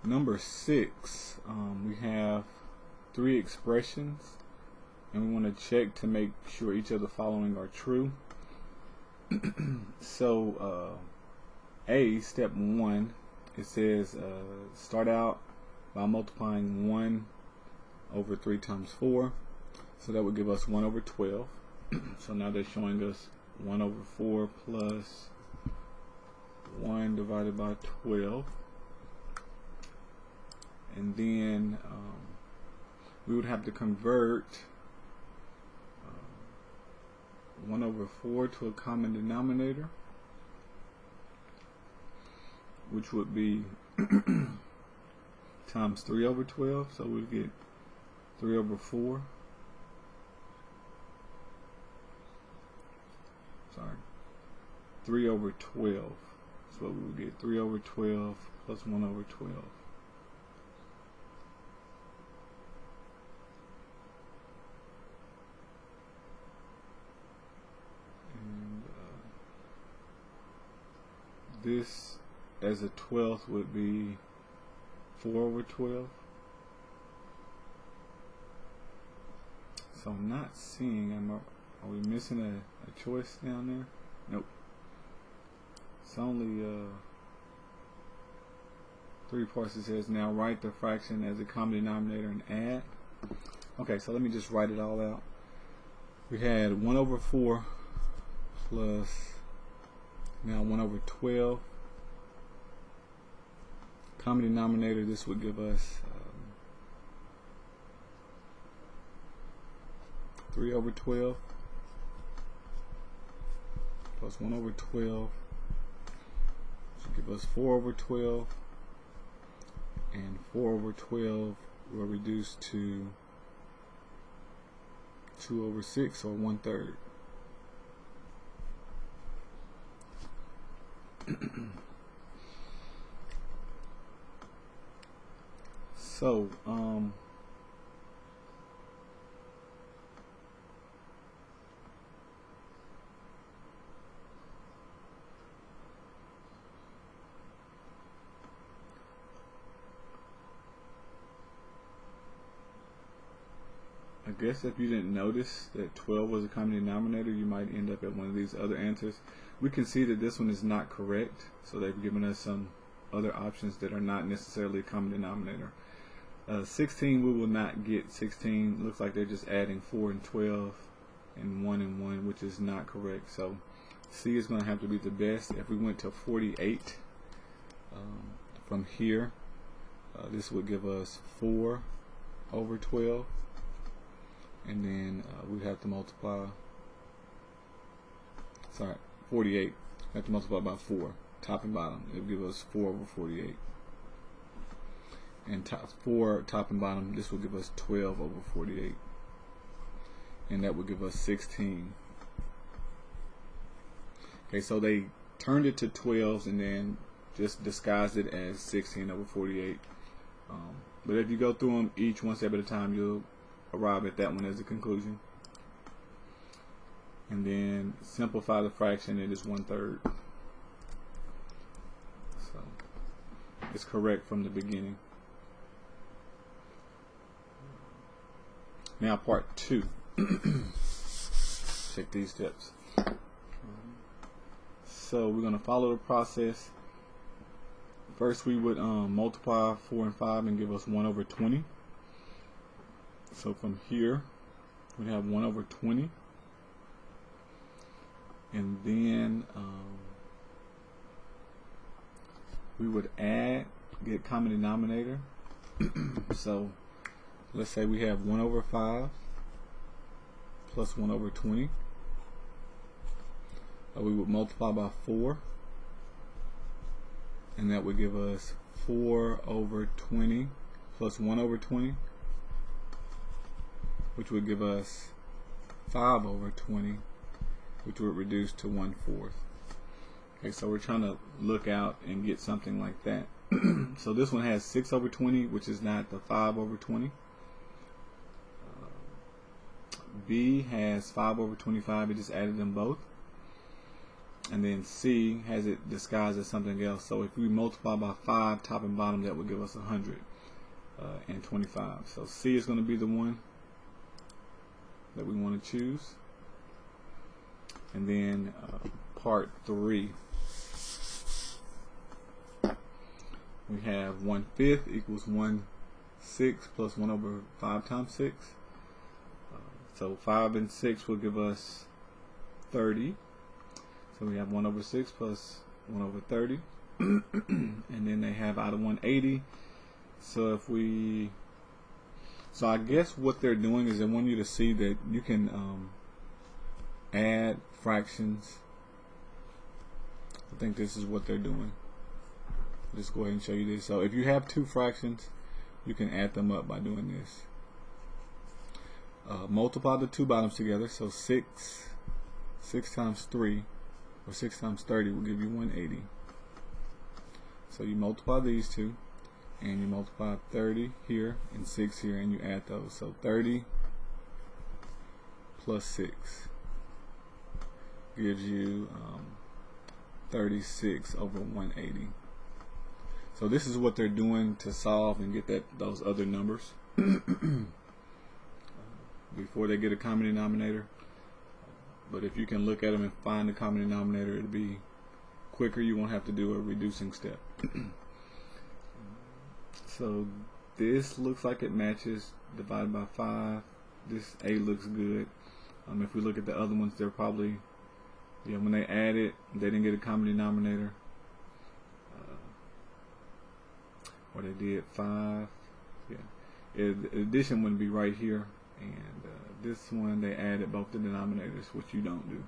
number 6, we have 3 expressions, and we want to check to make sure each of the following are true. So step 1, it says start out by multiplying 1 over 3 times 4, so that would give us 1 over 12. So now they're showing us 1 over 4 plus 1 divided by 12, and then we would have to convert 1 over 4 to a common denominator, which would be times 3 over 12, so we get 3 over 4. Sorry, 3 over 12. So we would get 3 over 12 plus 1 over 12. And this as a 12th would be 4 over 12. So I'm not seeing, are we missing a choice down there? Nope. It's only 3 parts. It says now write the fraction as a common denominator and add. Okay, so let me just write it all out. We had 1 over 4 plus now 1 over 12. Common denominator, this would give us 3 over 12 plus 1 over 12, which will give us 4 over 12, and 4 over 12 will reduce to 2 over 6, or 1/3. So I guess if you didn't notice that 12 was a common denominator, you might end up at one of these other answers. We can see that this one is not correct, so they've given us some other options that are not necessarily a common denominator. 16, we will not get 16. Looks like they're just adding 4 and 12 and 1 and 1, which is not correct. So C is going to have to be the best. If we went to 48 from here, this would give us 4 over 12, and then we'd have to multiply, 48, we have to multiply by 4, top and bottom. It would give us 4 over 48. And 4 top and bottom, this will give us 12 over 48, and that would give us 16. Okay, so they turned it to 12s and then just disguised it as 16 over 48. But if you go through them each one step at a time, you'll arrive at that one as a conclusion. And then simplify the fraction, it is 1/3. So it's correct from the beginning. Now part 2. Check these steps. So we're going to follow the process. First we would multiply 4 and 5 and give us 1 over 20. So from here we have 1 over 20. And then we would add, get common denominator. So let's say we have 1 over 5 plus 1 over 20. We would multiply by 4, and that would give us 4 over 20 plus 1 over 20, which would give us 5 over 20, which would reduce to 1/4. Okay, so we're trying to look out and get something like that. So this one has 6 over 20, which is not the 5 over 20. B has 5 over 25. It just added them both. and then C has it disguised as something else. So if we multiply by 5 top and bottom, that would give us 125. So C is going to be the one that we want to choose. And then part 3, we have 1/5 equals 1/6 plus 1 over 5 times 6. So 5 and 6 will give us 30. So we have 1 over 6 plus 1 over 30. And then they have out of 180. So if we, so I guess what they're doing is they want you to see that you can add fractions. I think this is what they're doing. Just go ahead and show you this. So if you have 2 fractions, you can add them up by doing this. Multiply the 2 bottoms together. So 6 times 3, or 6 times 30 will give you 180. So you multiply these two, and you multiply 30 here and 6 here, and you add those. So 30 plus 6 gives you 36 over 180. So this is what they're doing to solve and get those other numbers before they get a common denominator. But if you can look at them and find the common denominator, it'll be quicker. You won't have to do a reducing step. So this looks like it matches, divided by 5. This A looks good. If we look at the other ones, they're probably, yeah, when they add it, they didn't get a common denominator. Or they did 5. Yeah, addition wouldn't be right here, and this one they added both the denominators, which you don't do.